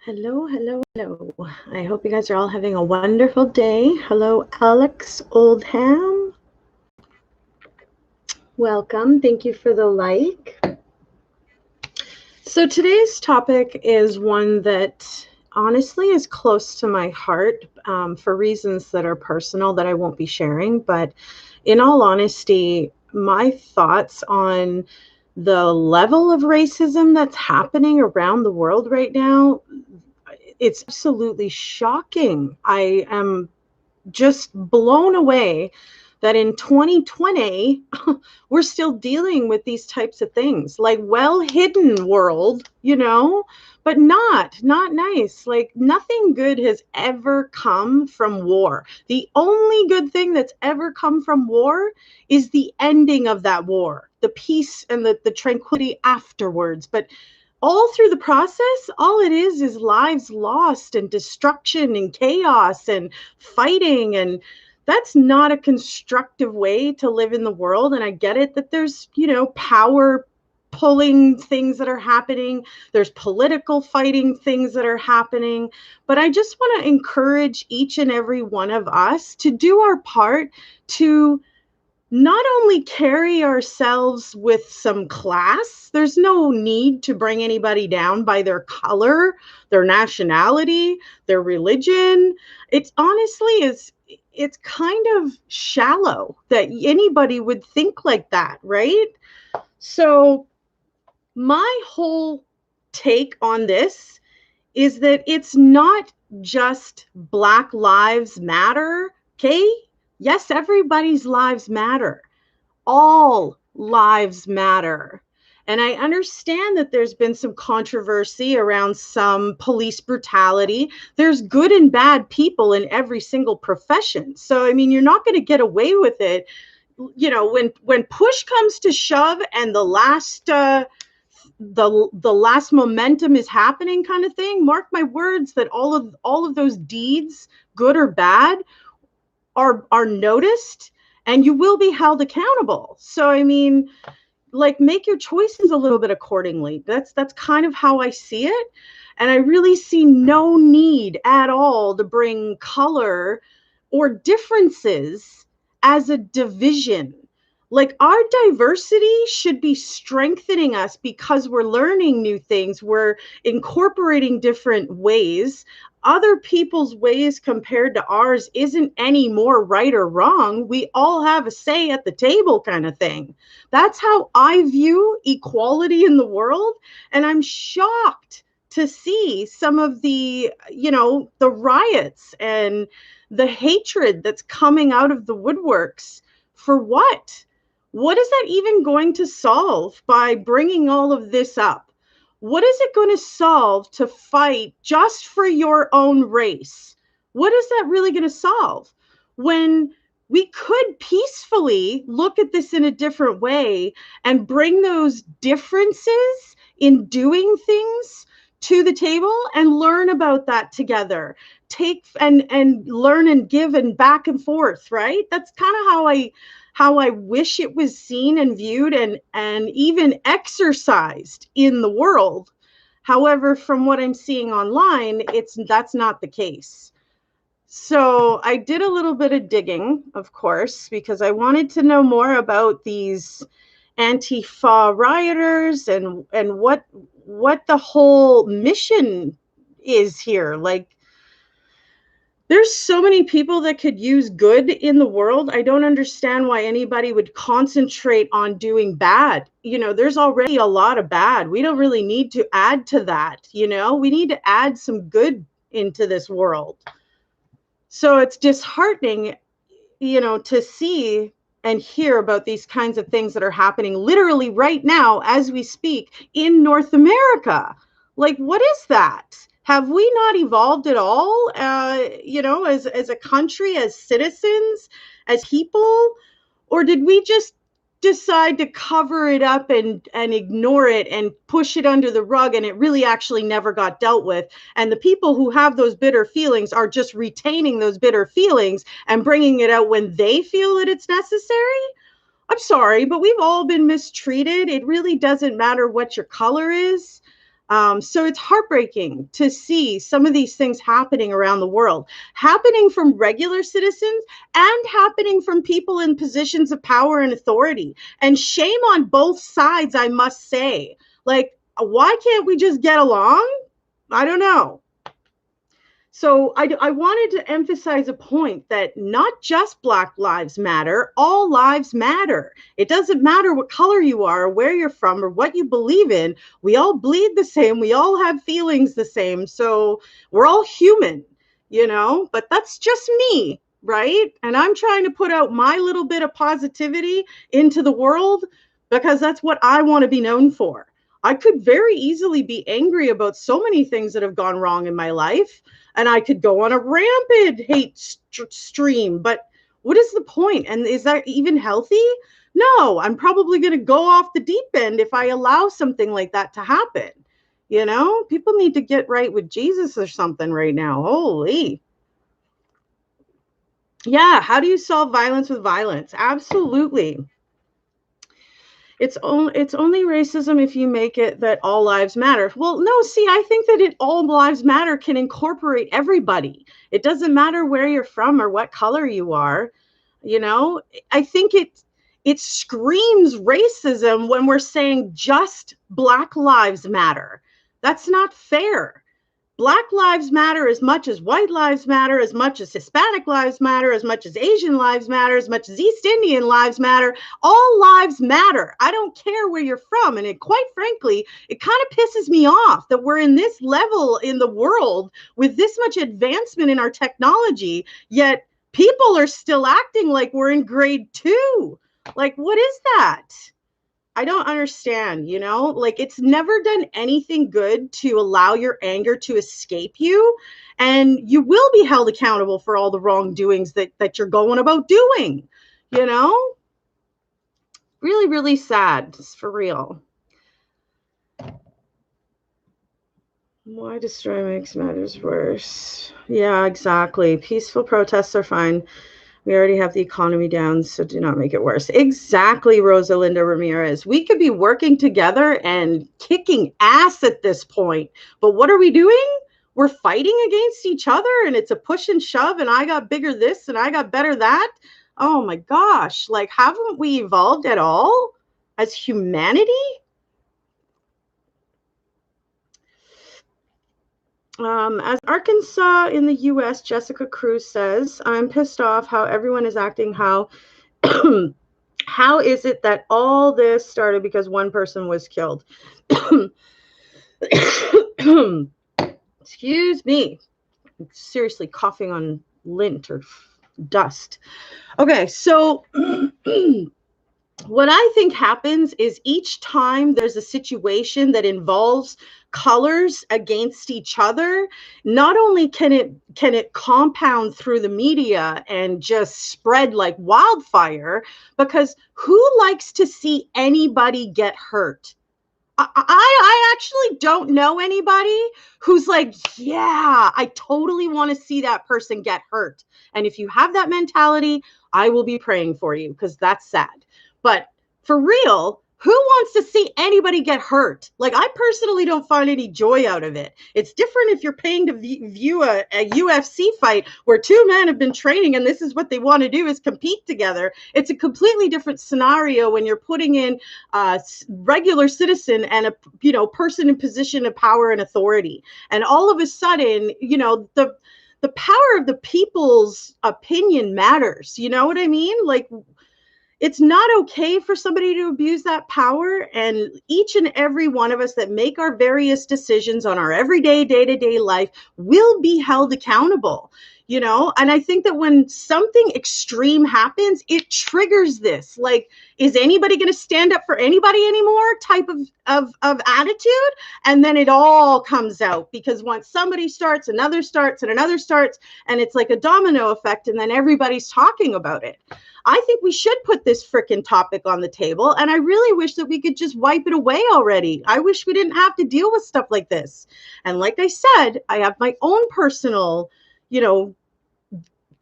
Hello, hello, hello. I hope you guys are all having a wonderful day. Hello, Alex Oldham. Welcome. Thank you for the like. So today's topic is one that honestly is close to my heart for reasons that are personal that I won't be sharing. But in all honesty, my thoughts on the level of racism that's happening around the world right now, it's absolutely shocking. I am just blown away that in 2020 we're still dealing with these types of things, like well hidden world, but not nice. Like nothing good has ever come from war. The only good thing that's ever come from war is the ending of that war, the peace and the tranquility afterwards. But all through the process, all it is lives lost and destruction and chaos and fighting. And that's not a constructive way to live in the world. And I get it that there's, power pulling things that are happening. There's political fighting things that are happening. But I just want to encourage each and every one of us to do our part to not only carry ourselves with some class. There's no need to bring anybody down by their color, their nationality, their religion. It's honestly it's kind of shallow that anybody would think like that, right? So my whole take on this is that it's not just Black Lives Matter, okay? Yes, everybody's lives matter. All lives matter. And I understand that there's been some controversy around some police brutality. There's good and bad people in every single profession. So, I mean, you're not going to get away with it. When push comes to shove and the last momentum is happening kind of thing, mark my words that all of those deeds, good or bad, are noticed and you will be held accountable. So I mean, like, make your choices a little bit accordingly. That's kind of how I see it. And I really see no need at all to bring color or differences as a division. Like, our diversity should be strengthening us because we're learning new things. We're incorporating different ways. Other people's ways compared to ours isn't any more right or wrong. We all have a say at the table, kind of thing. That's how I view equality in the world. And I'm shocked to see some of the riots and the hatred that's coming out of the woodworks. For what? What is that even going to solve by bringing all of this up? What is it going to solve to fight just for your own race? What is that really going to solve when we could peacefully look at this in a different way and bring those differences in doing things to the table and learn about that together? Take and learn and give and back and forth, right? That's kind of how I wish it was seen and viewed and even exercised in the world. However, from what I'm seeing online, that's not the case. So I did a little bit of digging, of course, because I wanted to know more about these Antifa rioters and what the whole mission is here. Like, there's so many people that could use good in the world. I don't understand why anybody would concentrate on doing bad. There's already a lot of bad. We don't really need to add to that. We need to add some good into this world. So it's disheartening, to see and hear about these kinds of things that are happening literally right now as we speak in North America. Like, what is that? Have we not evolved at all, as a country, as citizens, as people? Or did we just decide to cover it up and ignore it and push it under the rug, and it really actually never got dealt with? And the people who have those bitter feelings are just retaining those bitter feelings and bringing it out when they feel that it's necessary? I'm sorry, but we've all been mistreated. It really doesn't matter what your color is. So it's heartbreaking to see some of these things happening around the world, happening from regular citizens and happening from people in positions of power and authority. And shame on both sides, I must say. Like, why can't we just get along? I don't know. So I wanted to emphasize a point that not just Black Lives Matter, all lives matter. It doesn't matter what color you are, or where you're from, or what you believe in. We all bleed the same. We all have feelings the same. So we're all human, but that's just me, right? And I'm trying to put out my little bit of positivity into the world because that's what I want to be known for. I could very easily be angry about so many things that have gone wrong in my life, and I could go on a rampant hate stream, but what is the point? And is that even healthy? No, I'm probably going to go off the deep end if I allow something like that to happen. People need to get right with Jesus or something right now. Holy. Yeah, how do you solve violence with violence? Absolutely. It's only racism if you make it that all lives matter. Well, no, see, I think that all lives matter can incorporate everybody. It doesn't matter where you're from or what color you are. I think it screams racism when we're saying just Black lives matter. That's not fair. Black lives matter as much as white lives matter, as much as Hispanic lives matter, as much as Asian lives matter, as much as East Indian lives matter. All lives matter. I don't care where you're from. And quite frankly, it kind of pisses me off that we're in this level in the world with this much advancement in our technology, yet people are still acting like we're in grade 2. Like, what is that? I don't understand, like it's never done anything good to allow your anger to escape you. And you will be held accountable for all the wrongdoings that you're going about doing, Really, really sad, just for real. Why destroy makes matters worse? Yeah, exactly. Peaceful protests are fine. We already have the economy down, so do not make it worse. Exactly, Rosalinda Ramirez. We could be working together and kicking ass at this point. But what are we doing? We're fighting against each other, and it's a push and shove, and I got bigger this, and I got better that. Oh my gosh. Like, haven't we evolved at all as humanity? As Arkansas in the U.S., Jessica Cruz says, I'm pissed off how everyone is acting. How is it that all this started because one person was killed? Excuse me. I'm seriously coughing on lint or dust. Okay, so what I think happens is each time there's a situation that involves colors against each other, not only can it compound through the media and just spread like wildfire, because who likes to see anybody get hurt? I actually don't know anybody who's like, yeah, I totally want to see that person get hurt. And if you have that mentality, I will be praying for you because that's sad. But for real, who wants to see anybody get hurt? Like, I personally don't find any joy out of it. It's different if you're paying to view a UFC fight where two men have been training and this is what they want to do is compete together. It's a completely different scenario when you're putting in a regular citizen and a person in position of power and authority. And all of a sudden, the power of the people's opinion matters. You know what I mean? Like, it's not okay for somebody to abuse that power. And each and every one of us that make our various decisions on our everyday, day-to-day life will be held accountable, And I think that when something extreme happens, it triggers this. Like, is anybody going to stand up for anybody anymore type of attitude? And then it all comes out because once somebody starts, another starts, and another starts, and it's like a domino effect, and then everybody's talking about it. I think we should put this frickin' topic on the table, and I really wish that we could just wipe it away already. I wish we didn't have to deal with stuff like this. And like I said, I have my own personal,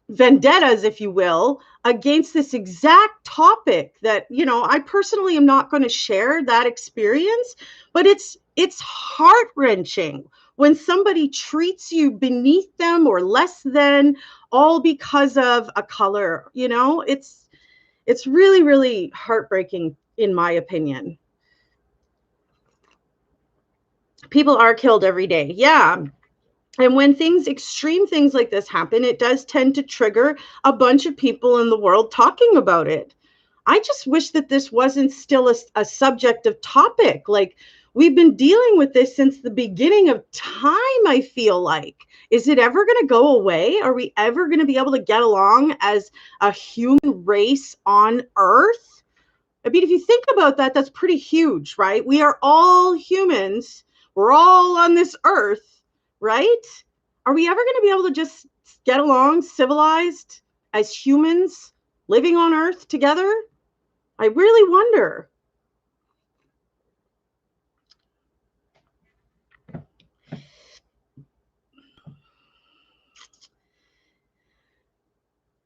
vendettas, if you will, against this exact topic that, I personally am not going to share that experience, but it's It's heart-wrenching when somebody treats you beneath them or less than, all because of a color. It's really, really heartbreaking, in my opinion. People are killed every day. Yeah. And when extreme things like this happen, it does tend to trigger a bunch of people in the world talking about it. I just wish that this wasn't still a subject of topic. Like, we've been dealing with this since the beginning of time, I feel like. Is it ever going to go away? Are we ever going to be able to get along as a human race on Earth? I mean, if you think about that, that's pretty huge, right? We are all humans. We're all on this Earth, right? Are we ever going to be able to just get along civilized as humans living on Earth together? I really wonder.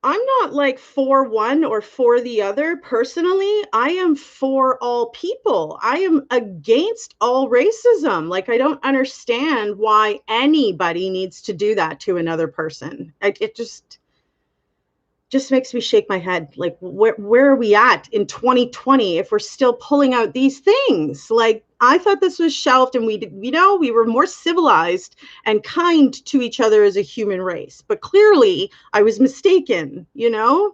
I'm not like for one or for the other personally. I am for all people. I am against all racism. Like, I don't understand why anybody needs to do that to another person. It just makes me shake my head. Like, where are we at in 2020 if we're still pulling out these things? Like, I thought this was shelved, and we were more civilized and kind to each other as a human race. But clearly I was mistaken. Yeah,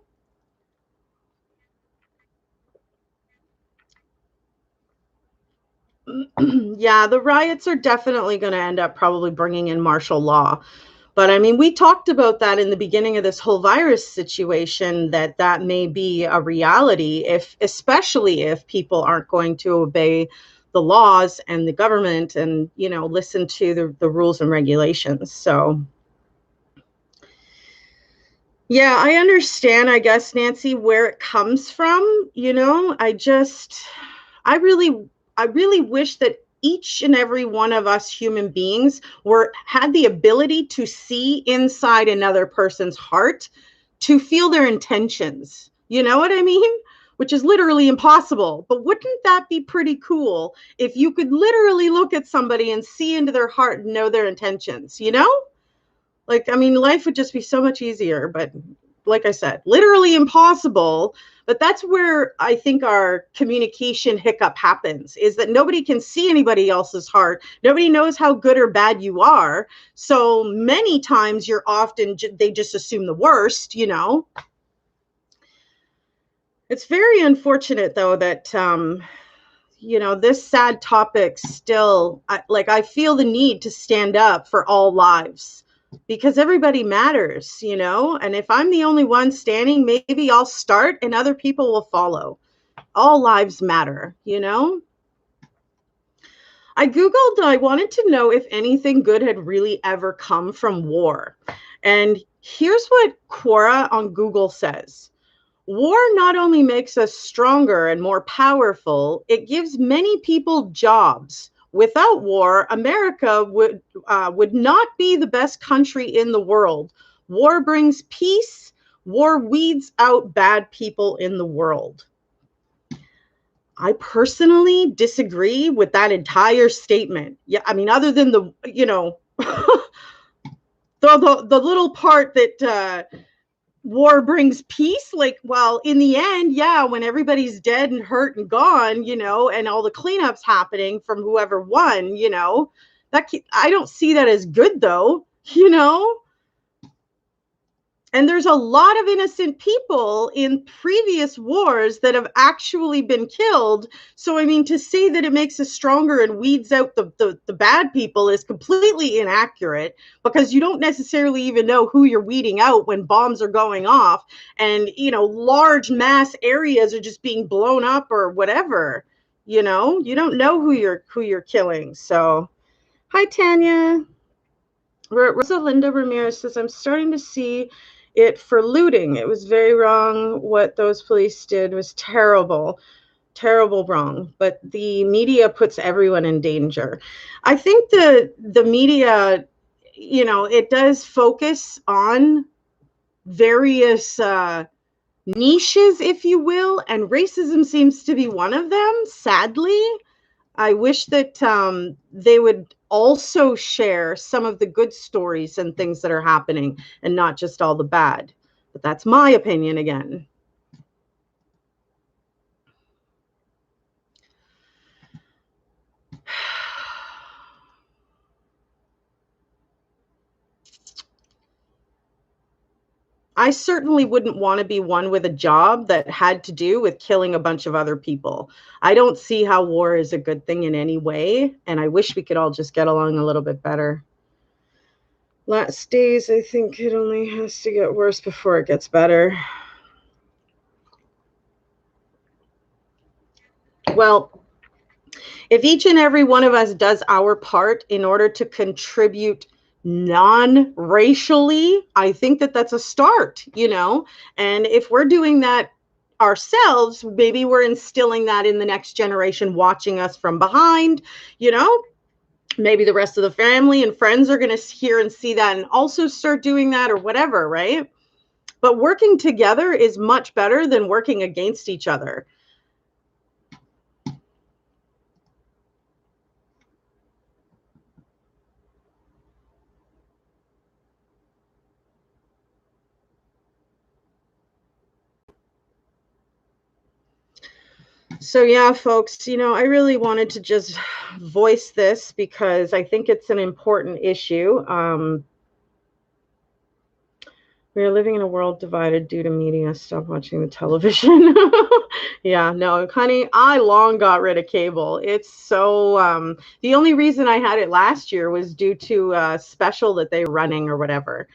the riots are definitely going to end up probably bringing in martial law. But I mean, we talked about that in the beginning of this whole virus situation, that may be a reality, especially if people aren't going to obey the laws and the government, and listen to the rules and regulations. So yeah, I understand, I guess, Nancy, where it comes from. I really wish that each and every one of us human beings had the ability to see inside another person's heart, to feel their intentions. You know what I mean? Which is literally impossible. But wouldn't that be pretty cool if you could literally look at somebody and see into their heart and know their intentions? Like, I mean, life would just be so much easier. But like I said, literally impossible. But that's where I think our communication hiccup happens, is that nobody can see anybody else's heart. Nobody knows how good or bad you are. So many times they just assume the worst. It's very unfortunate, though, that this sad topic still, I feel the need to stand up for all lives, because everybody matters. And if I'm the only one standing, maybe I'll start and other people will follow. All lives matter. I Googled, I wanted to know if anything good had really ever come from war. And here's what Quora on Google says. War not only makes us stronger and more powerful, it gives many people jobs. Without war, America would not be the best country in the world. War brings peace. War weeds out bad people in the world. I personally disagree with that entire statement. Yeah, I mean, other than the the little part that war brings peace. Like, well, in the end, yeah, when everybody's dead and hurt and gone, and all the cleanups happening from whoever won, I don't see that as good, though. And there's a lot of innocent people in previous wars that have actually been killed. So, I mean, to say that it makes us stronger and weeds out the bad people is completely inaccurate, because you don't necessarily even know who you're weeding out when bombs are going off and, large mass areas are just being blown up or whatever. You don't know who you're killing. So, hi, Tanya. Rosalinda Ramirez says, I'm starting to see it for looting. It was very wrong. What those police did was terrible, terrible wrong. But the media puts everyone in danger. I think the media, it does focus on various niches, if you will, and racism seems to be one of them, sadly. I wish that they would also share some of the good stories and things that are happening and not just all the bad. But that's my opinion again. I certainly wouldn't want to be one with a job that had to do with killing a bunch of other people. I don't see how war is a good thing in any way, and I wish we could all just get along a little bit better. Last days, I think it only has to get worse before it gets better. Well, if each and every one of us does our part in order to contribute non-racially, I think that that's a start, you know? And if we're doing that ourselves, maybe we're instilling that in the next generation watching us from behind, you know? Maybe the rest of the family and friends are going to hear and see that and also start doing that or whatever, right? But working together is much better than working against each other. So yeah, folks, you know, I really wanted to just voice this because I think it's an important issue. We are living in a world divided due to media. Stop watching the television. Yeah, no, honey, I long got rid of cable. It's so the only reason I had it last year was due to a special that they were running or whatever,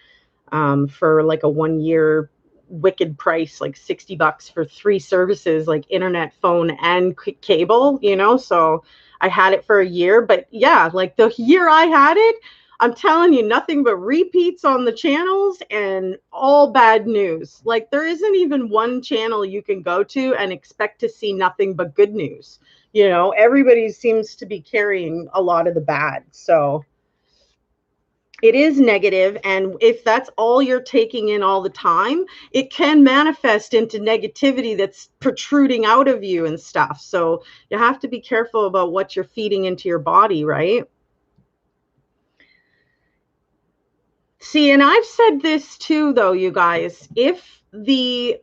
for like a 1 year wicked price, like $60 for 3 services, like internet, phone, and cable, you know? So I had it for a year. But yeah, like the year I had it, I'm telling you, nothing but repeats on the channels and all bad news. Like there isn't even one channel you can go to and expect to see nothing but good news. You know, everybody seems to be carrying a lot of the bad. So it is negative, and if that's all you're taking in all the time, it can manifest into negativity that's protruding out of you and stuff. So you have to be careful about what you're feeding into your body, right? See, and I've said this too, though, you guys. If the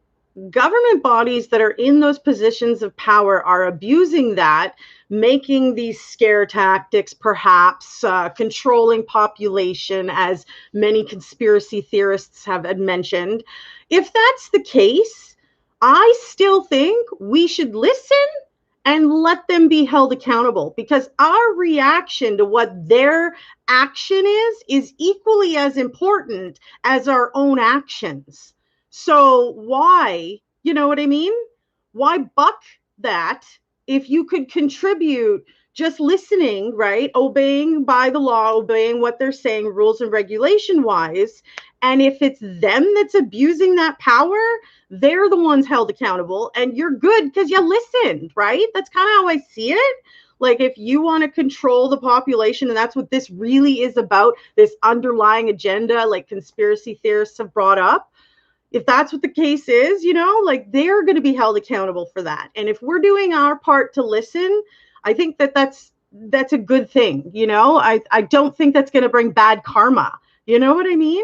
government bodies that are in those positions of power are abusing that, making these scare tactics, perhaps controlling population, as many conspiracy theorists have mentioned, if that's the case, I still think we should listen and let them be held accountable, because our reaction to what their action is equally as important as our own actions. So why, you know what I mean? Why buck that if you could contribute just listening, right? Obeying by the law, obeying what they're saying, rules and regulation wise. And if it's them that's abusing that power, they're the ones held accountable, and you're good because you listened, right? That's kind of how I see it. Like if you want to control the population, and that's what this really is about, this underlying agenda, like conspiracy theorists have brought up, if that's what the case is, you know, like they're going to be held accountable for that. And if we're doing our part to listen, I think that that's a good thing. You know, I don't think that's going to bring bad karma. You know what I mean?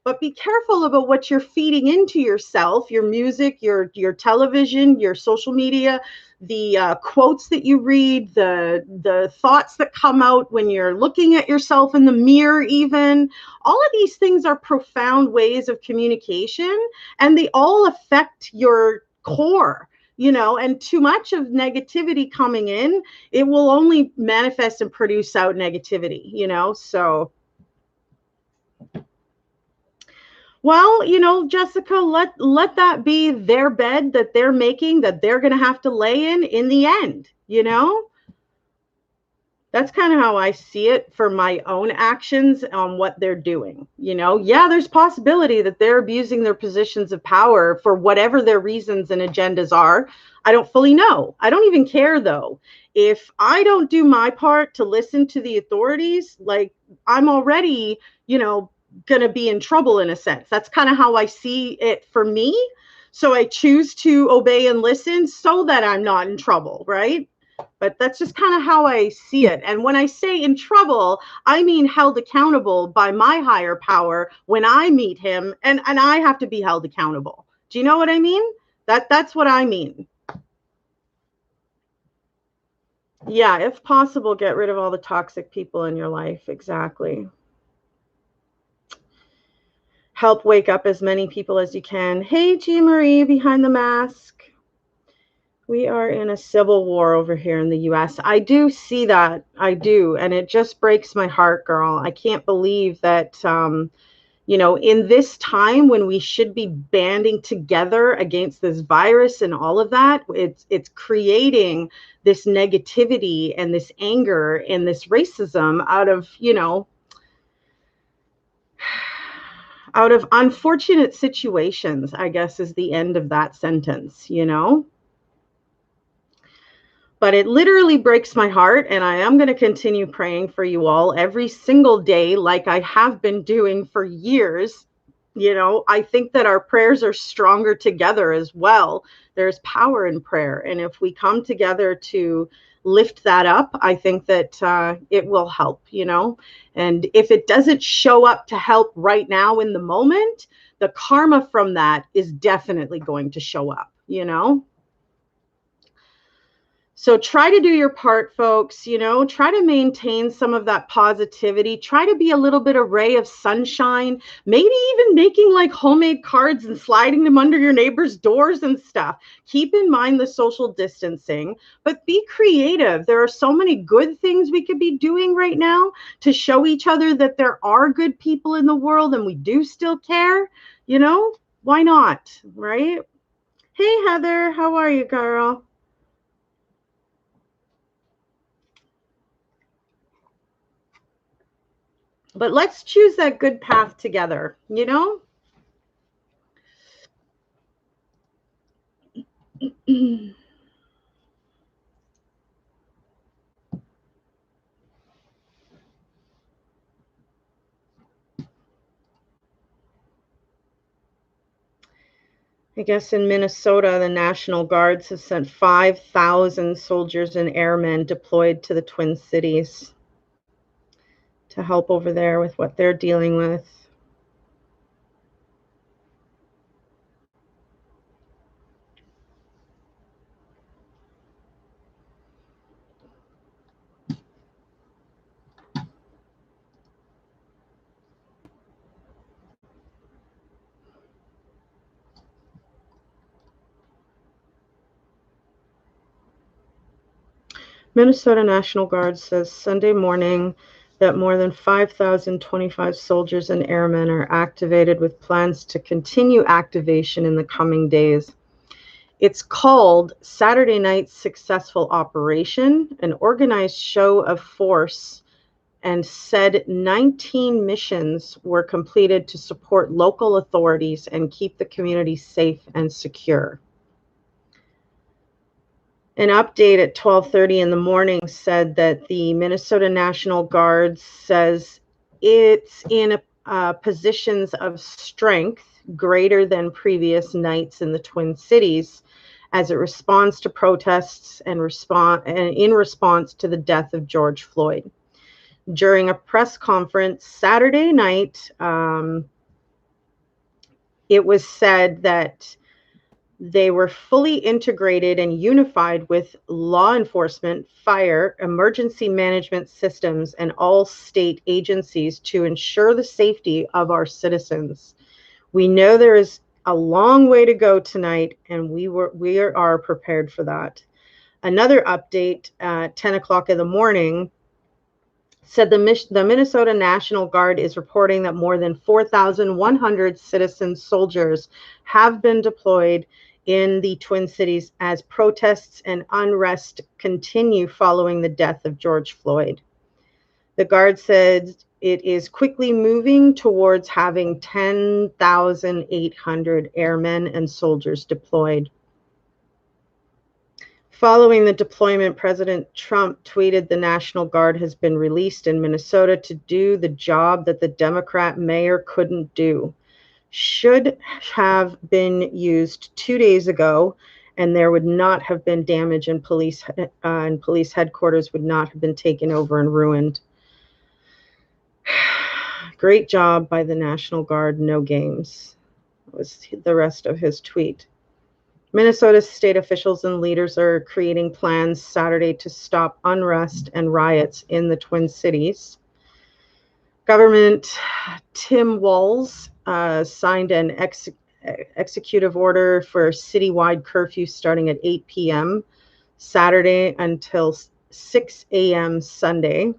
But be careful about what you're feeding into yourself, your music, your television, your social media, the quotes that you read, the thoughts that come out when you're looking at yourself in the mirror. Even all of these things are profound ways of communication, and they all affect your core, you know. And too much of negativity coming in, it will only manifest and produce out negativity, you know. So well, you know, Jessica, let that be their bed that they're making, that they're going to have to lay in the end, you know? That's kind of how I see it for my own actions on what they're doing. You know, yeah, there's possibility that they're abusing their positions of power for whatever their reasons and agendas are. I don't fully know. I don't even care though. If I don't do my part to listen to the authorities, like I'm already, you know, going to be in trouble in a sense. That's kind of how I see it for me. So I choose to obey and listen so that I'm not in trouble, right? But that's just kind of how I see it. And when I say in trouble, I mean held accountable by my higher power when I meet him, and I have to be held accountable. Do you know what I mean? That's what I mean. Yeah, if possible, get rid of all the toxic people in your life. Exactly. Help wake up as many people as you can. Hey, G. Marie behind the mask. We are in a civil war over here in the US. I do see that. I do. And it just breaks my heart, girl. I can't believe that, in this time when we should be banding together against this virus and all of that, it's creating this negativity and this anger and this racism out of unfortunate situations, I guess is the end of that sentence. But it literally breaks my heart, and I am going to continue praying for you all every single day, like I have been doing for years. I think that our prayers are stronger together as well. There's power in prayer. And if we come together to lift that up, I think that it will help. And if it doesn't show up to help right now in the moment, the karma from that is definitely going to show up. So try to do your part, folks. Try to maintain some of that positivity. Try to be a little bit of ray of sunshine, maybe even making like homemade cards and sliding them under your neighbor's doors and stuff. Keep in mind the social distancing, but be creative. There are so many good things we could be doing right now to show each other that there are good people in the world and we do still care. Why not, right? Hey, Heather, how are you, girl? But let's choose that good path together. I guess in Minnesota, the National Guards have sent 5,000 soldiers and airmen deployed to the Twin Cities to help over there with what they're dealing with. Minnesota National Guard says Sunday morning that more than 5,025 soldiers and airmen are activated with plans to continue activation in the coming days. It's called Saturday Night's Successful Operation, an organized show of force, and said 19 missions were completed to support local authorities and keep the community safe and secure. An update at 12:30 in the morning said that the Minnesota National Guard says it's in positions of strength greater than previous nights in the Twin Cities as it responds to protests and in response to the death of George Floyd. During a press conference Saturday night, it was said that they were fully integrated and unified with law enforcement, fire, emergency management systems, and all state agencies to ensure the safety of our citizens. We know there is a long way to go tonight, and we are prepared for that. Another update at 10 o'clock in the morning said the Minnesota National Guard is reporting that more than 4,100 citizen soldiers have been deployed in the Twin Cities as protests and unrest continue following the death of George Floyd. The Guard said it is quickly moving towards having 10,800 airmen and soldiers deployed. Following the deployment, President Trump tweeted the National Guard has been released in Minnesota to do the job that the Democrat mayor couldn't do. Should have been used 2 days ago and there would not have been damage, and police headquarters would not have been taken over and ruined. Great job by the National Guard, no games, was the rest of his tweet. Minnesota state officials and leaders are creating plans Saturday to stop unrest and riots in the Twin Cities. Governor Tim Walz signed an executive order for citywide curfew starting at 8 p.m. Saturday until 6 a.m. Sunday.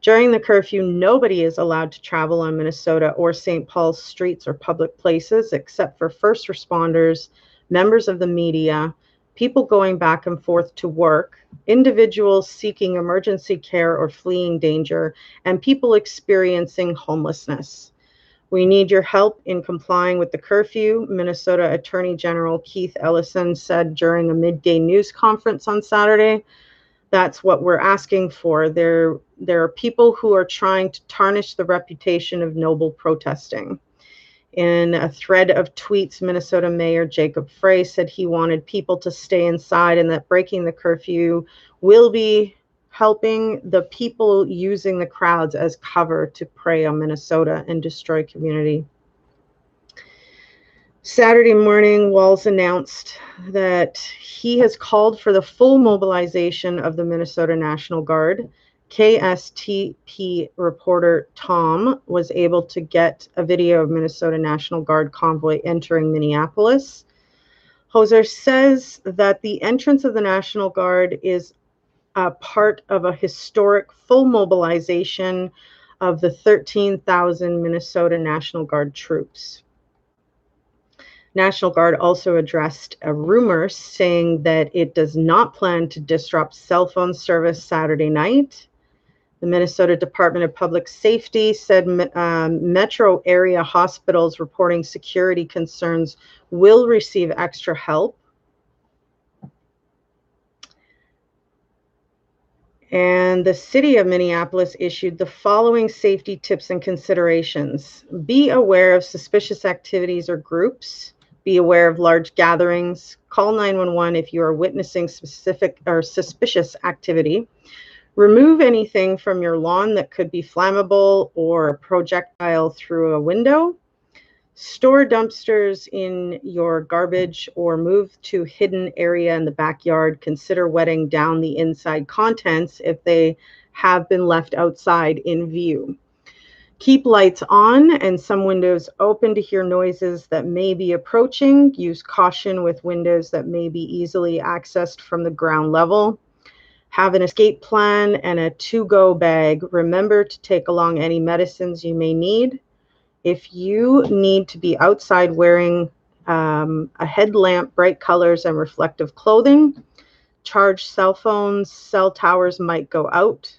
During the curfew, nobody is allowed to travel on Minnesota or St. Paul's streets or public places except for first responders, members of the media, people going back and forth to work, individuals seeking emergency care or fleeing danger, and people experiencing homelessness. We need your help in complying with the curfew, Minnesota Attorney General Keith Ellison said during a midday news conference on Saturday. That's what we're asking for. There are people who are trying to tarnish the reputation of noble protesting. In a thread of tweets, Minnesota Mayor Jacob Frey said he wanted people to stay inside and that breaking the curfew will be helping the people using the crowds as cover to prey on Minnesota and destroy community. Saturday morning, Walz announced that he has called for the full mobilization of the Minnesota National Guard. KSTP reporter Tom was able to get a video of Minnesota National Guard convoy entering Minneapolis. Hoser says that the entrance of the National Guard is a part of a historic full mobilization of the 13,000 Minnesota National Guard troops. National Guard also addressed a rumor saying that it does not plan to disrupt cell phone service Saturday night. The Minnesota Department of Public Safety said metro area hospitals reporting security concerns will receive extra help. And the city of Minneapolis issued the following safety tips and considerations. Be aware of suspicious activities or groups. Be aware of large gatherings. Call 911 if you are witnessing specific or suspicious activity. Remove anything from your lawn that could be flammable or a projectile through a window. Store dumpsters in your garbage or move to hidden area in the backyard. Consider wetting down the inside contents if they have been left outside in view. Keep lights on and some windows open to hear noises that may be approaching. Use caution with windows that may be easily accessed from the ground level. Have an escape plan and a to-go bag. Remember to take along any medicines you may need. If you need to be outside wearing a headlamp, bright colors, and reflective clothing, charged cell phones, cell towers might go out.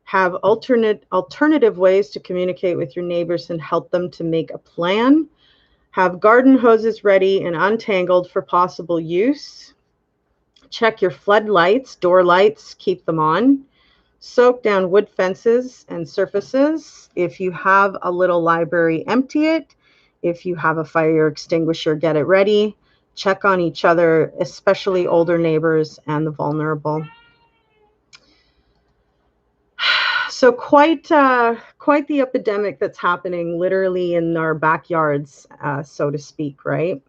Have alternative ways to communicate with your neighbors and help them to make a plan. Have garden hoses ready and untangled for possible use. Check your floodlights, door lights, keep them on. Soak down wood fences and surfaces. If you have a little library, empty it. If you have a fire extinguisher, get it ready. Check on each other, especially older neighbors and the vulnerable. So quite the epidemic that's happening literally in our backyards, so to speak, right?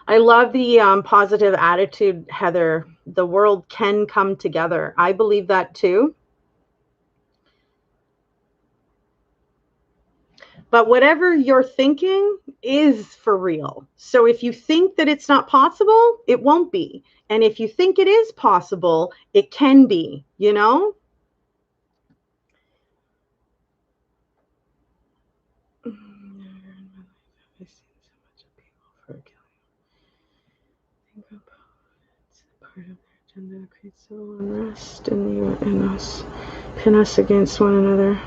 I love the positive attitude, Heather. The world can come together. I believe that too. But whatever you're thinking is for real. So if you think that it's not possible, it won't be. And if you think it is possible, it can be, you know? Agenda to create civil unrest in us, pin us against one another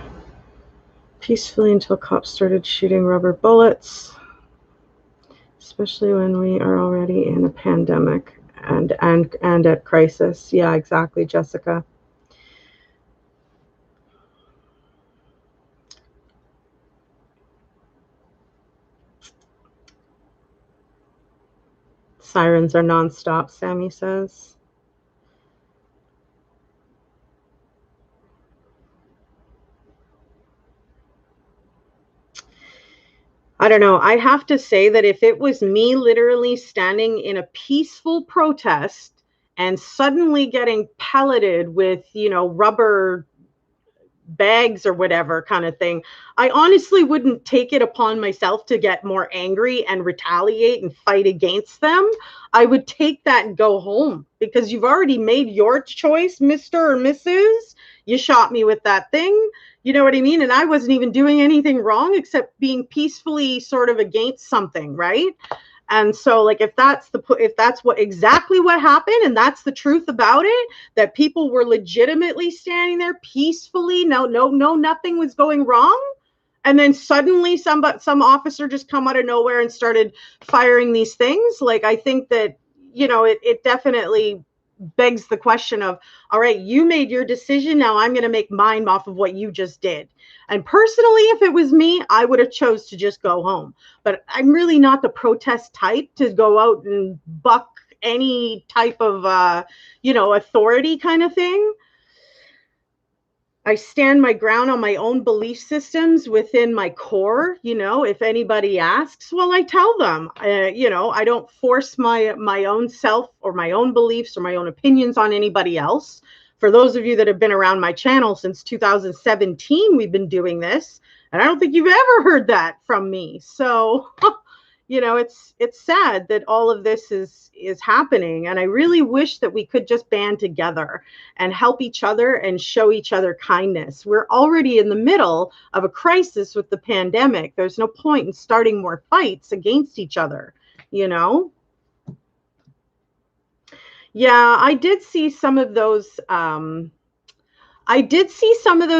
peacefully until cops started shooting rubber bullets. especially when we are already in a pandemic and at crisis. Yeah, exactly, Jessica. Sirens are nonstop, Sammy says. I don't know. I have to say that if it was me literally standing in a peaceful protest and suddenly getting pelleted with, rubber bags or whatever kind of thing, I honestly wouldn't take it upon myself to get more angry and retaliate and fight against them. I would take that and go home because you've already made your choice, Mr. or Mrs. You shot me with that thing. You know what I mean? And I wasn't even doing anything wrong except being peacefully sort of against something, right? And so, like, if that's what exactly what happened and that's the truth about it, that people were legitimately standing there peacefully, no, nothing was going wrong, and then suddenly some officer just come out of nowhere and started firing these things, like, I think that, it definitely begs the question of, all right, you made your decision, now I'm going to make mine off of what you just did. And personally, if it was me, I would have chose to just go home. But I'm really not the protest type to go out and buck any type of authority kind of thing. I stand my ground on my own belief systems within my core. If anybody asks, well, I tell them. I don't force my own self or my own beliefs or my own opinions on anybody else. For those of you that have been around my channel since 2017, we've been doing this, and I don't think you've ever heard that from me. So it's sad that all of this is happening, and I really wish that we could just band together and help each other and show each other kindness. We're already in the middle of a crisis with the pandemic. There's no point in starting more fights against each other, you know? Yeah, I did see some of those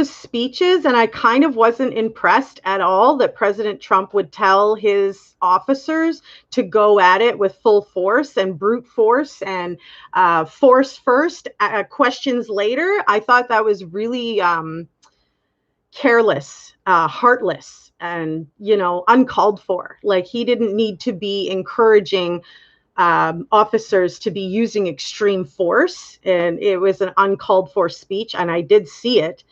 speeches, and I kind of wasn't impressed at all that President Trump would tell his officers to go at it with full force and brute force and force first, questions later. I thought that was really careless, heartless, and, uncalled for. Like, he didn't need to be encouraging officers to be using extreme force, and it was an uncalled for speech, and I did see it.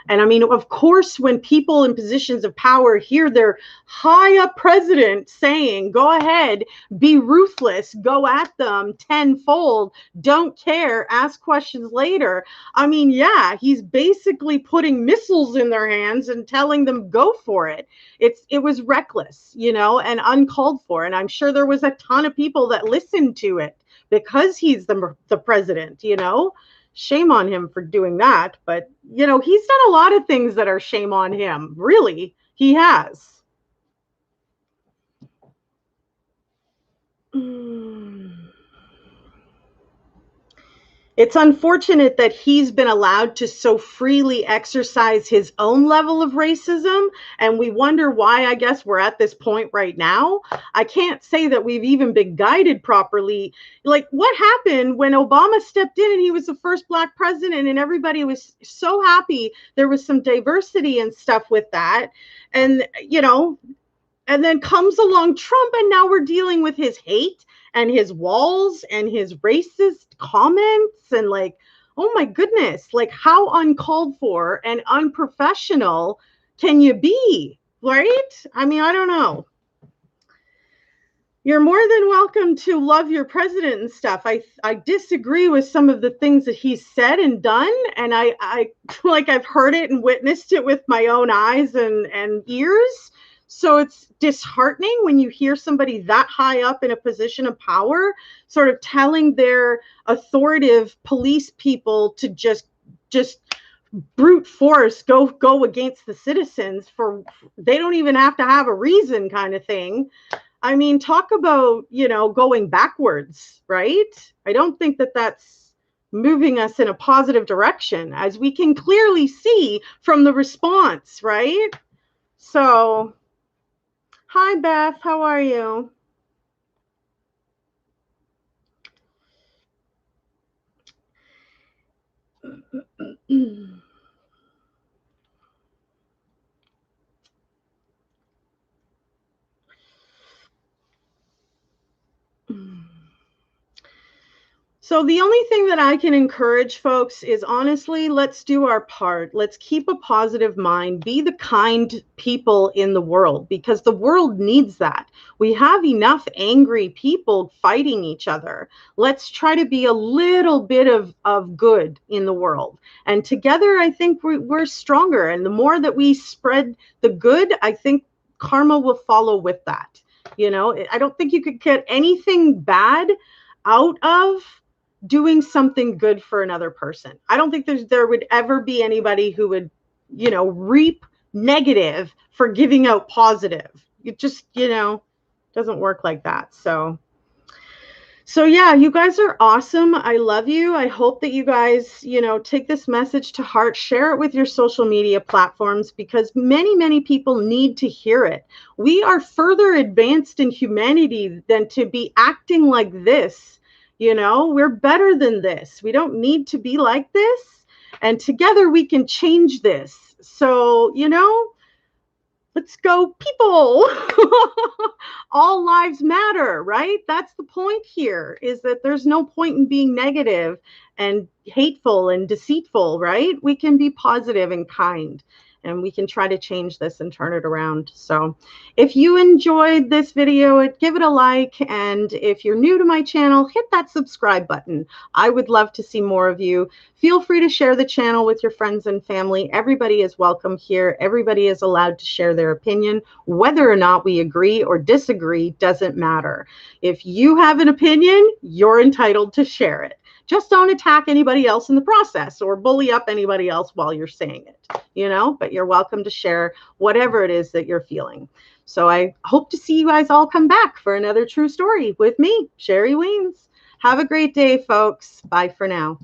And I mean, of course, when people in positions of power hear their high up president saying, go ahead, be ruthless, go at them tenfold, don't care, ask questions later. I mean, yeah, he's basically putting missiles in their hands and telling them go for it. It was reckless, and uncalled for. And I'm sure there was a ton of people that listened to it because he's the president, Shame on him for doing that. But, he's done a lot of things that are shame on him. Really, he has. It's unfortunate that he's been allowed to so freely exercise his own level of racism, and we wonder why, I guess, we're at this point right now. I can't say that we've even been guided properly. Like, what happened when Obama stepped in and he was the first Black president, and everybody was so happy there was some diversity and stuff with that, and, and then comes along Trump, and now we're dealing with his hate and his walls and his racist comments, and, like, oh my goodness, like, how uncalled for and unprofessional can you be, right? I mean, I don't know. You're more than welcome to love your president and stuff. I disagree with some of the things that he's said and done, and I like, I've heard it and witnessed it with my own eyes and ears. So it's disheartening when you hear somebody that high up in a position of power sort of telling their authoritative police people to just brute force go against the citizens, for they don't even have to have a reason, kind of thing. I mean, talk about, going backwards, right? I don't think that that's moving us in a positive direction, as we can clearly see from the response, right? So, hi, Beth. How are you? So the only thing that I can encourage folks is honestly, let's do our part. Let's keep a positive mind, be the kind people in the world because the world needs that. We have enough angry people fighting each other. Let's try to be a little bit of good in the world. And together, I think we're stronger. And the more that we spread the good, I think karma will follow with that. You know, I don't think you could get anything bad out of doing something good for another person. I don't think there would ever be anybody who would, reap negative for giving out positive. It just, doesn't work like that. So yeah, you guys are awesome. I love you. I hope that you guys, take this message to heart, share it with your social media platforms because many, many people need to hear it. We are further advanced in humanity than to be acting like this. We're better than this. We don't need to be like this. And together we can change this. So, let's go, people. All lives matter, right? That's the point here, is that there's no point in being negative and hateful and deceitful, right? We can be positive and kind, and we can try to change this and turn it around. So if you enjoyed this video, give it a like. And if you're new to my channel, hit that subscribe button. I would love to see more of you. Feel free to share the channel with your friends and family. Everybody is welcome here. Everybody is allowed to share their opinion. Whether or not we agree or disagree doesn't matter. If you have an opinion, you're entitled to share it. Just don't attack anybody else in the process or bully up anybody else while you're saying it, but you're welcome to share whatever it is that you're feeling. So I hope to see you guys all come back for another true story with me, Sherry Wiens. Have a great day, folks. Bye for now.